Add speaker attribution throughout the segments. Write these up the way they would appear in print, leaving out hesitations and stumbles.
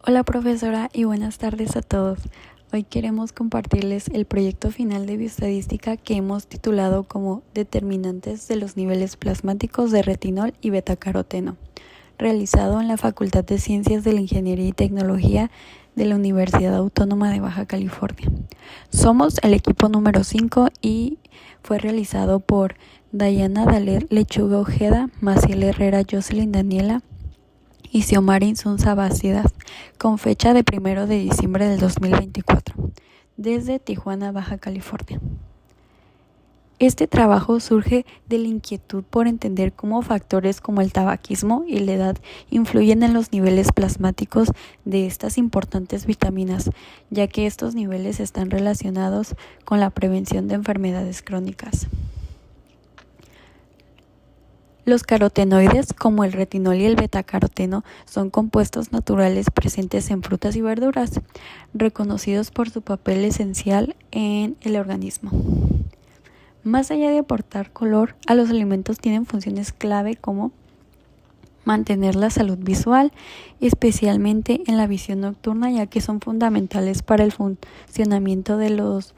Speaker 1: Hola profesora y buenas tardes a todos. Hoy queremos compartirles el proyecto final de bioestadística que hemos titulado como Determinantes de los niveles plasmáticos de retinol y betacaroteno, realizado en la Facultad de Ciencias de la Ingeniería y Tecnología de la Universidad Autónoma de Baja California. Somos el equipo número 5 y fue realizado por Dayana Daler Lechuga Ojeda, Maciel Herrera Jocelyn Daniela y Xiomara Insunza Bastidas, con fecha de 1 de diciembre del 2024, desde Tijuana, Baja California. Este trabajo surge de la inquietud por entender cómo factores como el tabaquismo y la edad influyen en los niveles plasmáticos de estas importantes vitaminas, ya que estos niveles están relacionados con la prevención de enfermedades crónicas. Los carotenoides, como el retinol y el betacaroteno, son compuestos naturales presentes en frutas y verduras, reconocidos por su papel esencial en el organismo. Más allá de aportar color, a los alimentos tienen funciones clave como mantener la salud visual, especialmente en la visión nocturna, ya que son fundamentales para el funcionamiento de los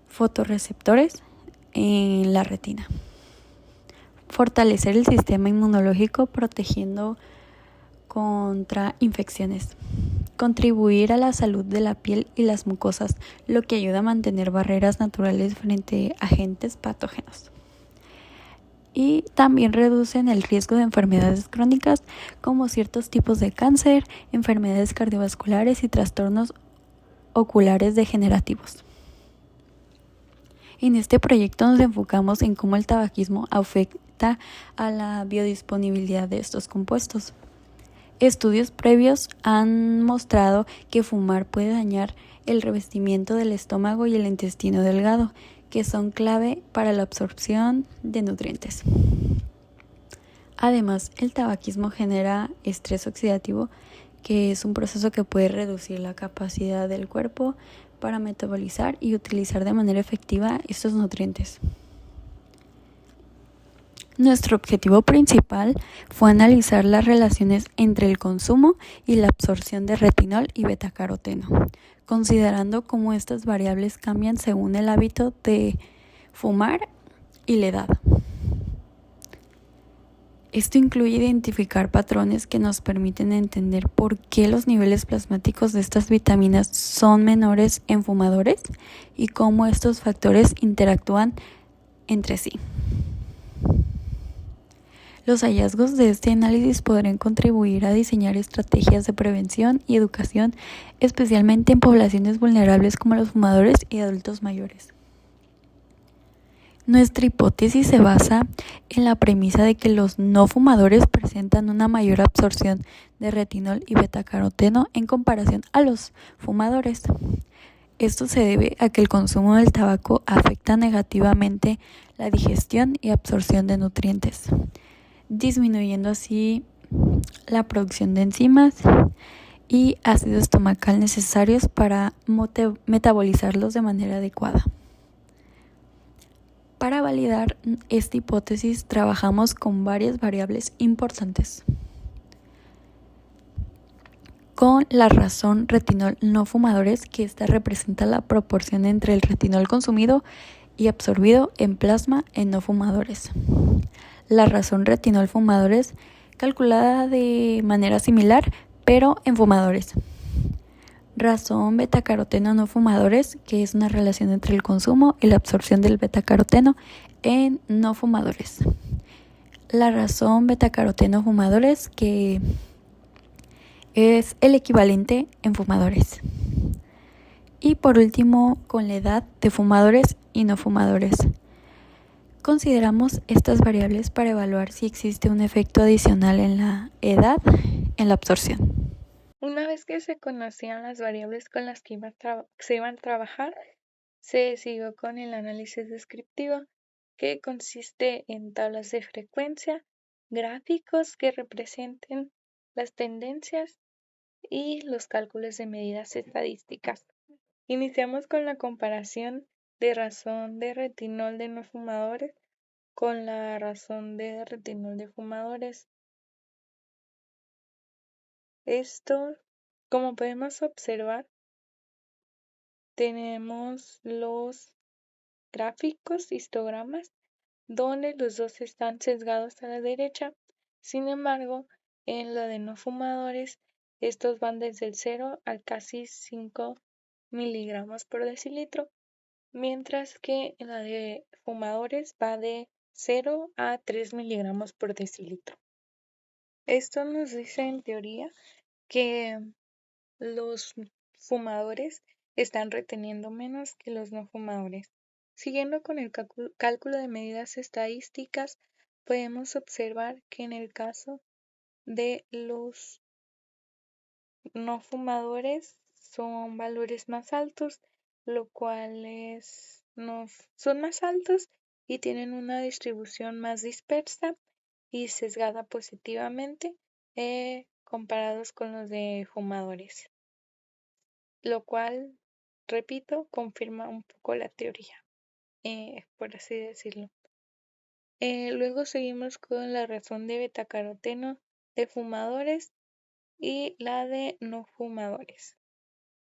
Speaker 1: fotorreceptores en la retina. Fortalecer el sistema inmunológico protegiendo contra infecciones. Contribuir a la salud de la piel y las mucosas, lo que ayuda a mantener barreras naturales frente a agentes patógenos. Y también reducen el riesgo de enfermedades crónicas como ciertos tipos de cáncer, enfermedades cardiovasculares y trastornos oculares degenerativos. En este proyecto nos enfocamos en cómo el tabaquismo afecta a la biodisponibilidad de estos compuestos. Estudios previos han mostrado que fumar puede dañar el revestimiento del estómago y el intestino delgado, que son clave para la absorción de nutrientes. Además, el tabaquismo genera estrés oxidativo, que es un proceso que puede reducir la capacidad del cuerpo para metabolizar y utilizar de manera efectiva estos nutrientes. Nuestro objetivo principal fue analizar las relaciones entre el consumo y la absorción de retinol y betacaroteno, considerando cómo estas variables cambian según el hábito de fumar y la edad. Esto incluye identificar patrones que nos permiten entender por qué los niveles plasmáticos de estas vitaminas son menores en fumadores y cómo estos factores interactúan entre sí. Los hallazgos de este análisis podrán contribuir a diseñar estrategias de prevención y educación, especialmente en poblaciones vulnerables como los fumadores y adultos mayores. Nuestra hipótesis se basa en la premisa de que los no fumadores presentan una mayor absorción de retinol y betacaroteno en comparación a los fumadores. Esto se debe a que el consumo del tabaco afecta negativamente la digestión y absorción de nutrientes, disminuyendo así la producción de enzimas y ácido estomacal necesarios para metabolizarlos de manera adecuada. Para validar esta hipótesis, trabajamos con varias variables importantes. Con la razón retinol no fumadores, que esta representa la proporción entre el retinol consumido y absorbido en plasma en no fumadores. La razón retinol fumadores, calculada de manera similar, pero en fumadores. Razón betacaroteno no fumadores, que es una relación entre el consumo y la absorción del betacaroteno en no fumadores. La razón betacaroteno fumadores, que es el equivalente en fumadores. Y por último, con la edad de fumadores y no fumadores. Consideramos estas variables para evaluar si existe un efecto adicional en la edad en la absorción.
Speaker 2: Una vez que se conocían las variables con las que se iban a trabajar, se siguió con el análisis descriptivo, que consiste en tablas de frecuencia, gráficos que representen las tendencias y los cálculos de medidas estadísticas. Iniciamos con la comparación de razón de retinol de no fumadores con la razón de retinol de fumadores. Esto Como podemos observar, tenemos los gráficos, histogramas, donde los dos están sesgados a la derecha. Sin embargo, en lo de no fumadores, estos van desde el 0 al casi 5 miligramos por decilitro, mientras que en la de fumadores va de 0 a 3 miligramos por decilitro. Esto nos dice en teoría que los fumadores están reteniendo menos que los no fumadores. Siguiendo con el cálculo de medidas estadísticas, podemos observar que en el caso de los no fumadores son valores más altos, lo cual son más altos y tienen una distribución más dispersa y sesgada positivamente comparados con los de fumadores, lo cual, repito, confirma un poco la teoría, por así decirlo. Luego seguimos con la razón de betacaroteno de fumadores y la de no fumadores,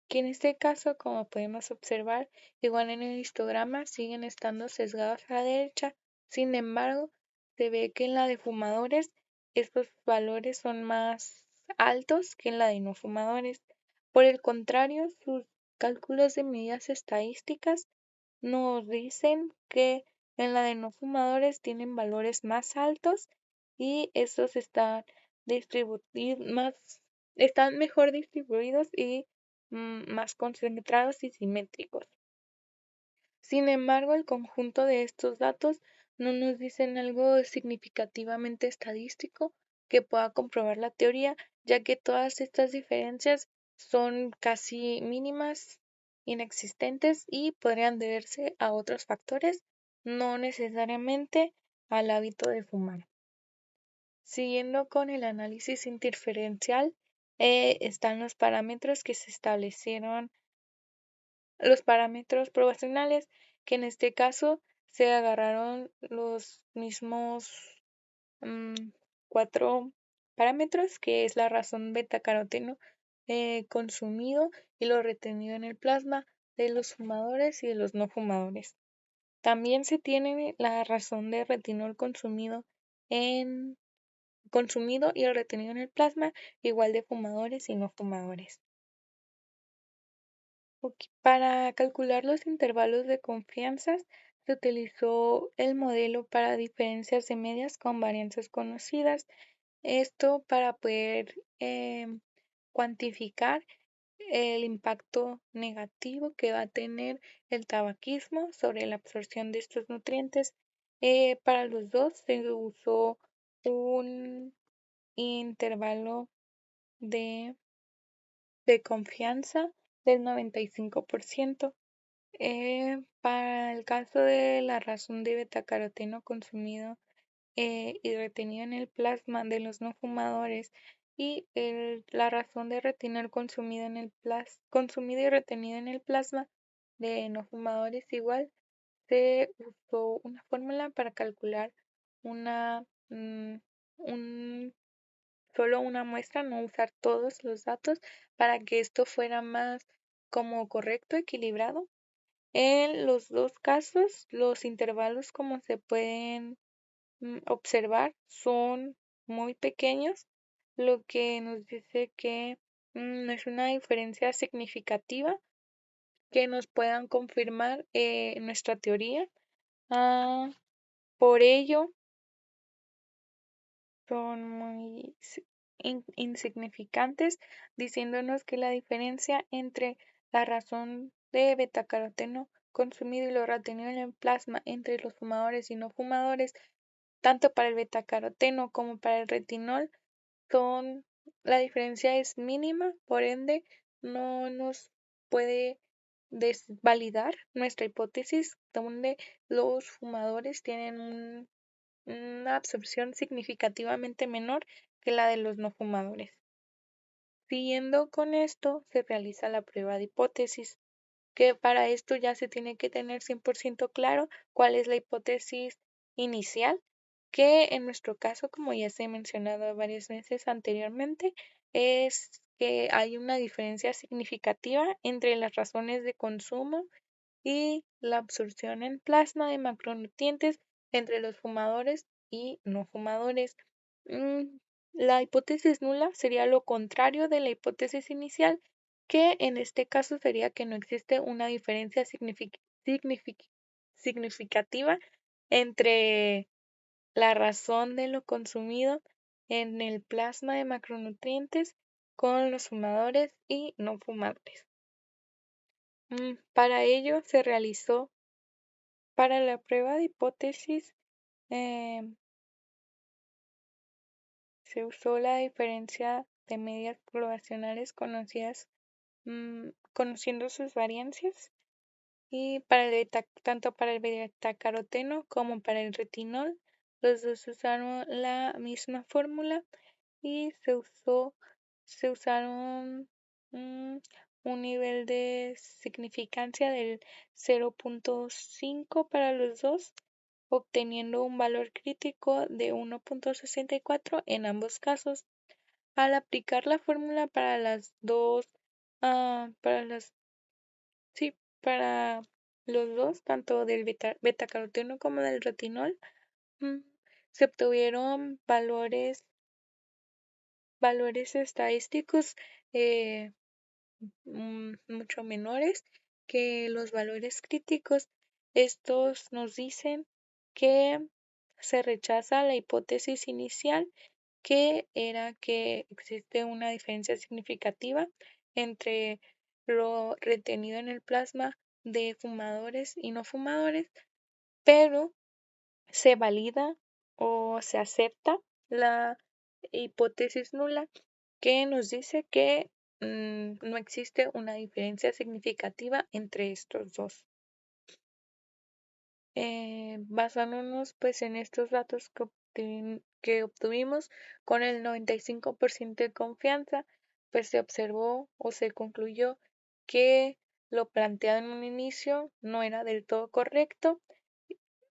Speaker 2: que en este caso, como podemos observar, igual en el histograma siguen estando sesgados a la derecha. Sin embargo, se ve que en la de fumadores estos valores son más altos que en la de no fumadores. Por el contrario, sus cálculos de medidas estadísticas nos dicen que en la de no fumadores tienen valores más altos y estos están mejor distribuidos y más concentrados y simétricos. Sin embargo, el conjunto de estos datos no nos dicen algo significativamente estadístico que pueda comprobar la teoría, ya que todas estas diferencias son casi mínimas, inexistentes y podrían deberse a otros factores, no necesariamente al hábito de fumar. Siguiendo con el análisis interferencial, están los parámetros que se establecieron, los parámetros probacionales, que en este caso se agarraron los mismos 4 parámetros, que es la razón beta-caroteno consumido y lo retenido en el plasma de los fumadores y de los no fumadores. También se tiene la razón de retinol consumido y retenido en el plasma, igual de fumadores y no fumadores. Para calcular los intervalos de confianza se utilizó el modelo para diferencias de medias con varianzas conocidas. Esto para poder cuantificar el impacto negativo que va a tener el tabaquismo sobre la absorción de estos nutrientes. Para los dos se usó un intervalo de confianza del 95%. Para el caso de la razón de betacaroteno consumido y retenido en el plasma de los no fumadores y la razón de retinol consumido y retenido en el plasma de no fumadores, igual se usó una fórmula para calcular solo una muestra, no usar todos los datos para que esto fuera más como correcto, equilibrado. En los dos casos, los intervalos, como se pueden observar, son muy pequeños, lo que nos dice que no es una diferencia significativa que nos puedan confirmar nuestra teoría. Por ello, son muy insignificantes, diciéndonos que la diferencia entre la razón de betacaroteno consumido y lo retenido en el plasma entre los fumadores y no fumadores, tanto para el betacaroteno como para el retinol, la diferencia es mínima, por ende no nos puede desvalidar nuestra hipótesis donde los fumadores tienen una absorción significativamente menor que la de los no fumadores. Siguiendo con esto, se realiza la prueba de hipótesis, que para esto ya se tiene que tener 100% claro cuál es la hipótesis inicial, que en nuestro caso, como ya se ha mencionado varias veces anteriormente, es que hay una diferencia significativa entre las razones de consumo y la absorción en plasma de macronutrientes entre los fumadores y no fumadores. Mm, La hipótesis nula sería lo contrario de la hipótesis inicial, que en este caso sería que no existe una diferencia significativa entre la razón de lo consumido en el plasma de macronutrientes con los fumadores y no fumadores. Para ello se realizó, para la prueba de hipótesis, se usó la diferencia de medias poblacionales conocidas, conociendo sus variancias, y tanto para el betacaroteno como para el retinol, los dos usaron la misma fórmula y se usaron un nivel de significancia del 0.5 para los dos, obteniendo un valor crítico de 1.64 en ambos casos. Al aplicar la fórmula para las dos, para las, sí, para los dos, tanto del betacaroteno como del retinol, mm, se obtuvieron valores estadísticos eh, mucho menores que los valores críticos. Estos nos dicen que se rechaza la hipótesis inicial, que era que existe una diferencia significativa entre lo retenido en el plasma de fumadores y no fumadores, pero se valida o se acepta la hipótesis nula, que nos dice que no existe una diferencia significativa entre estos dos. Basándonos pues en estos datos que obtuvimos con el 95% de confianza, pues se observó o se concluyó que lo planteado en un inicio no era del todo correcto,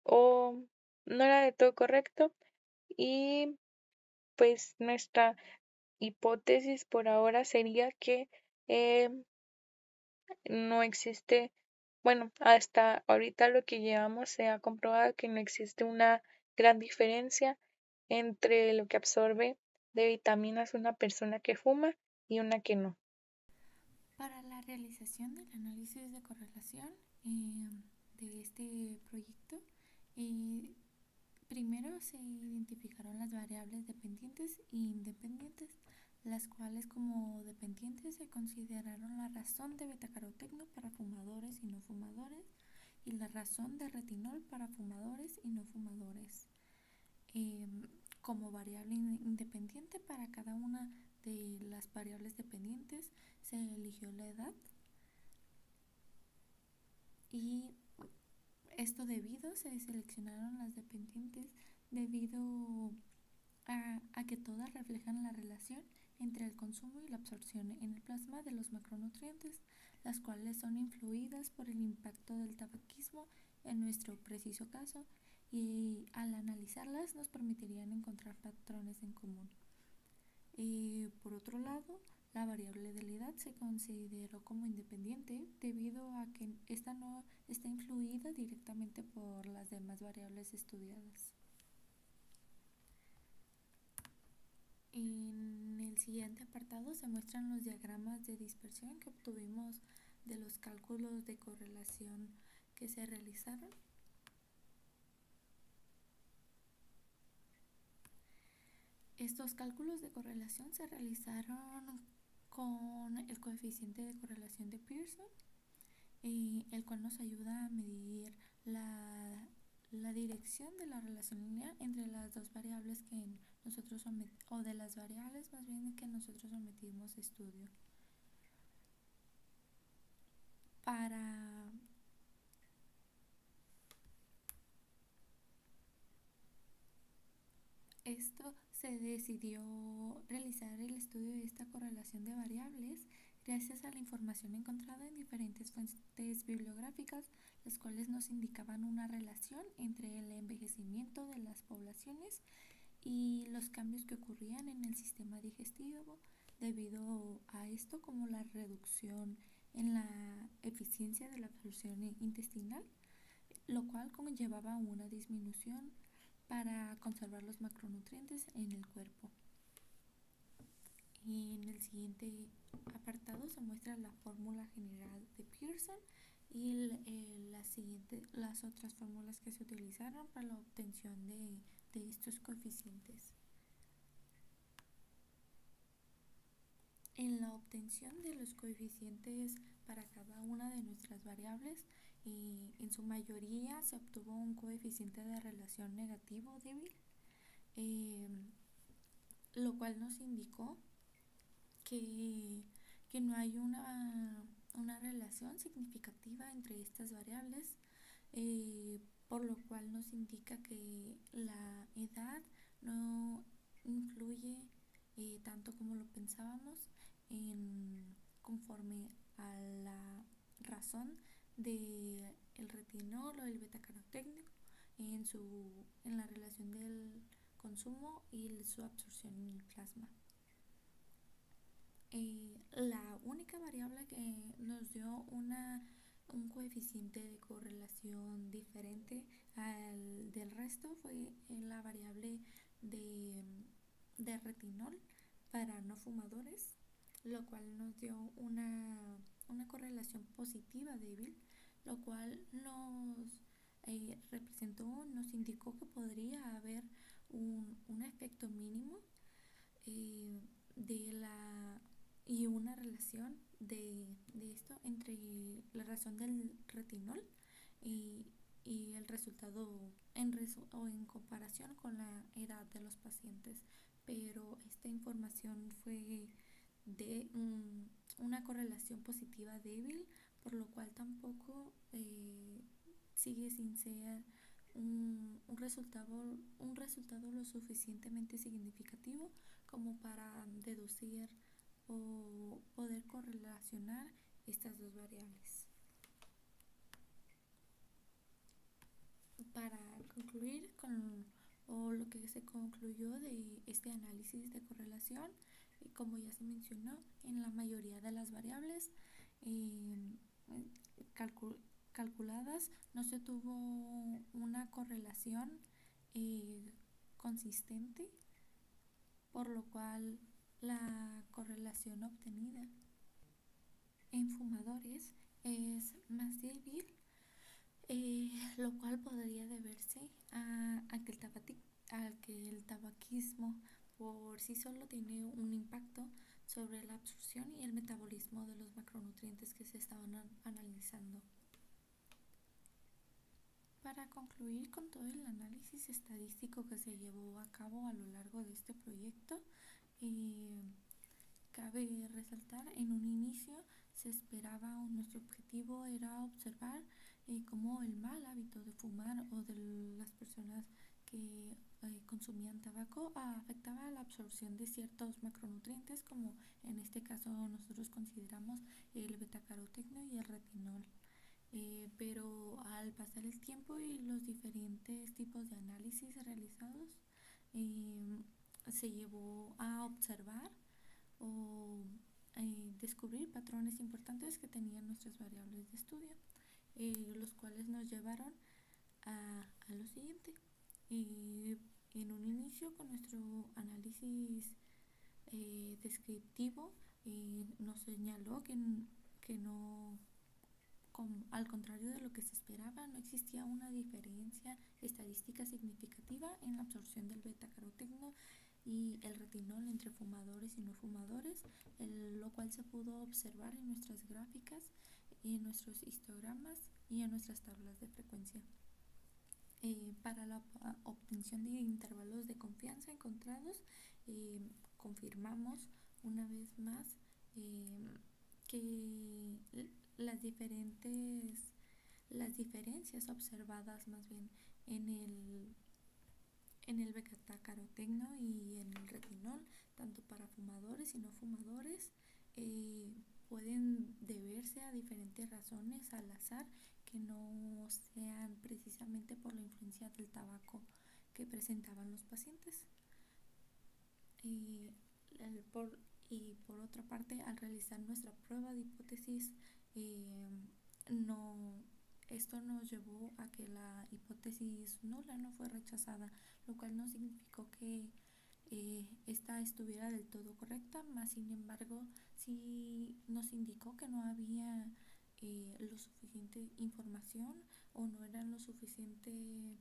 Speaker 2: o no era del todo correcto, y pues nuestra hipótesis por ahora sería que eh, no existe, bueno, hasta ahorita lo que llevamos se ha comprobado que no existe una gran diferencia entre lo que absorbe de vitaminas una persona que fuma y una que no.
Speaker 1: Para la realización del análisis de correlación de este proyecto, eh, primero se identificaron las variables dependientes e independientes, las cuales como dependientes se consideraron la razón de betacaroteno para fumadores y no fumadores y la razón de retinol para fumadores y no fumadores. Como variable independiente para cada una de las variables dependientes se eligió la edad, y esto debido se seleccionaron las dependientes debido a que todas reflejan la relación entre el consumo y la absorción en el plasma de los macronutrientes, las cuales son influidas por el impacto del tabaquismo en nuestro preciso caso, y al analizarlas nos permitirían encontrar patrones en común. Por otro lado, la variable de la edad se consideró como independiente debido a que esta no está influida directamente por las demás variables estudiadas. En el siguiente apartado se muestran los diagramas de dispersión que obtuvimos de los cálculos de correlación que se realizaron. Estos cálculos de correlación se realizaron con el coeficiente de correlación de Pearson, el cual nos ayuda a medir la dirección de la relación lineal entre las dos variables que nosotros o de las variables más bien que nosotros sometimos a estudio. Para esto se decidió realizar el estudio de esta correlación de variables gracias a la información encontrada en diferentes fuentes bibliográficas, las cuales nos indicaban una relación entre el envejecimiento de las poblaciones y los cambios que ocurrían en el sistema digestivo debido
Speaker 3: a esto como la reducción en la eficiencia de la absorción intestinal, lo cual conllevaba una disminución para conservar los macronutrientes en el cuerpo. En el siguiente apartado se muestra la fórmula general de Pearson y las otras fórmulas que se utilizaron para la obtención de estos coeficientes. En la obtención de los coeficientes para cada una de nuestras variables, en su mayoría se obtuvo un coeficiente de relación negativo débil, lo cual nos indicó que no hay una relación significativa entre estas variables, por lo cual nos indica que la edad no influye tanto como lo pensábamos conforme a la razón del retinol o el betacaroteno en la relación del consumo y su absorción en el plasma. La única variable que nos dio un coeficiente de correlación diferente al del resto fue la variable de retinol para no fumadores, lo cual nos dio una correlación positiva débil, lo cual nos indicó que podría haber un efecto mínimo y una relación de esto entre la razón del retinol y el resultado en comparación con la edad de los pacientes, pero esta información fue de una correlación positiva débil, por lo cual tampoco sigue sin ser un resultado lo suficientemente significativo como para deducir o poder correlacionar estas dos variables. Para concluir con lo que se concluyó de este análisis de correlación, como ya se mencionó, en la mayoría de las variables calculadas no se tuvo una correlación consistente, por lo cual la correlación obtenida en fumadores es más débil, lo cual podría deberse a que el tabaquismo por sí solo tiene un impacto sobre la absorción y el metabolismo de los macronutrientes que se estaban analizando. Para concluir con todo el análisis estadístico que se llevó a cabo a lo largo de este proyecto, cabe resaltar, en un inicio se esperaba, nuestro objetivo era observar cómo el mal hábito de fumar o de las personas que consumían tabaco afectaba la absorción de ciertos macronutrientes, como en este caso nosotros consideramos el betacaroteno y el retinol. Pero al pasar el tiempo y los diferentes tipos de análisis realizados, se llevó a observar o descubrir patrones importantes que tenían nuestras variables de estudio, los cuales nos llevaron a lo siguiente. En un inicio, con nuestro análisis descriptivo, nos señaló que no, al contrario de lo que se esperaba, no existía una diferencia estadística significativa en la absorción del betacaroteno y el retinol entre fumadores y no fumadores, lo cual se pudo observar en nuestras gráficas, en nuestros histogramas y en nuestras tablas de frecuencia. Para la obtención de intervalos de confianza encontrados, confirmamos una vez más que las diferencias observadas más bien en el betacaroteno y en el retinol, tanto para fumadores y no fumadores, pueden deberse a diferentes razones al azar que no sean precisamente por la influencia del tabaco que presentaban los pacientes. Y por otra parte, al realizar nuestra prueba de hipótesis, no, esto nos llevó a que la hipótesis nula no fue rechazada, lo cual no significó que esta estuviera del todo correcta, más sin embargo, sí nos indicó que no había lo suficiente información o no eran lo suficiente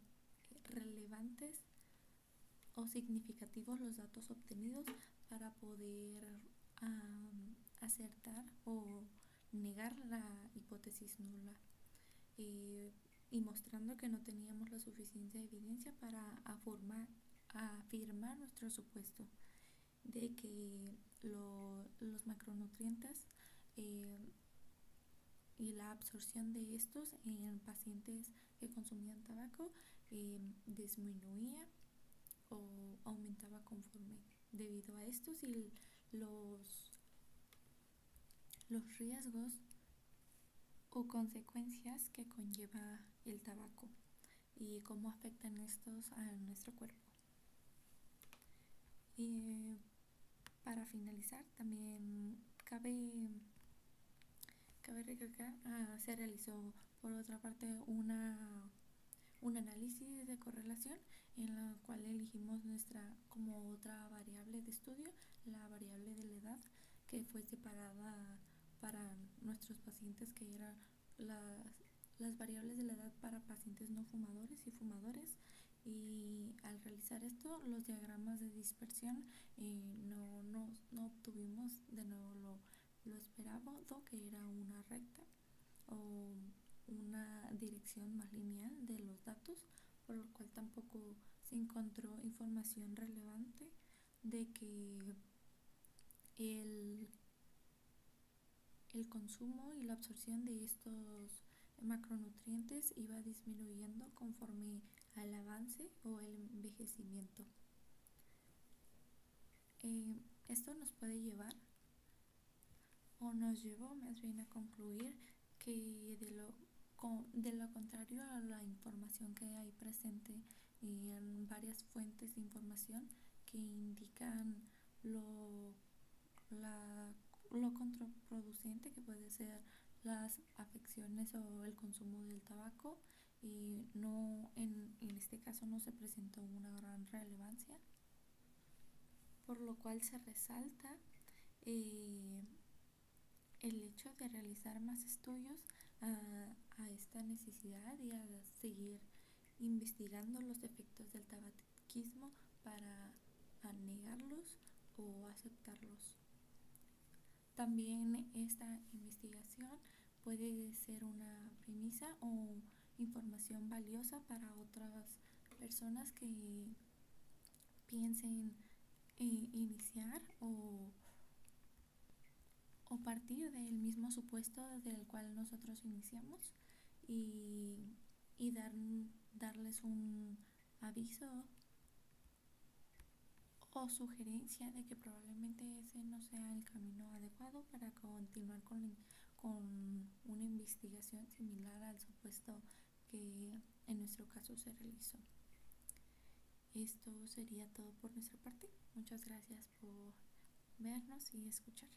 Speaker 3: relevantes o significativos los datos obtenidos para poder acertar o negar la hipótesis nula, eh, y mostrando que no teníamos la suficiente evidencia para afirmar nuestro supuesto de que los macronutrientes y la absorción de estos en pacientes que consumían tabaco disminuía o aumentaba conforme debido a estos y los riesgos o consecuencias que conlleva el tabaco y cómo afectan estos a nuestro cuerpo. Y para finalizar, también cabe recalcar, se realizó por otra parte un análisis de correlación en la cual elegimos como otra variable de estudio, la variable de la edad, que fue separada para nuestros pacientes, que eran las variables de la edad para pacientes no fumadores y fumadores. Y al realizar esto, los diagramas de dispersión no obtuvimos de nuevo lo esperado, que era una recta o una dirección más lineal de los datos, por lo cual tampoco se encontró información relevante de que el consumo y la absorción de estos macronutrientes iba disminuyendo conforme al avance o el envejecimiento. Esto nos puede llevar o nos llevó más bien a concluir que de lo contrario a la información que hay presente en varias fuentes de información que indican lo contraproducente que puede ser las afecciones o el consumo del tabaco, y no en este caso no se presentó una gran relevancia, por lo cual se resalta el hecho de realizar más estudios a esta necesidad y a seguir investigando los efectos del tabaquismo para negarlos o aceptarlos. También esta investigación puede ser una premisa o información valiosa para otras personas que piensen iniciar o partir del mismo supuesto del cual nosotros iniciamos, y darles un aviso o sugerencia de que probablemente ese no sea el camino adecuado para continuar con una investigación similar al supuesto que en nuestro caso se realizó. Esto sería todo por nuestra parte. Muchas gracias por vernos y escuchar.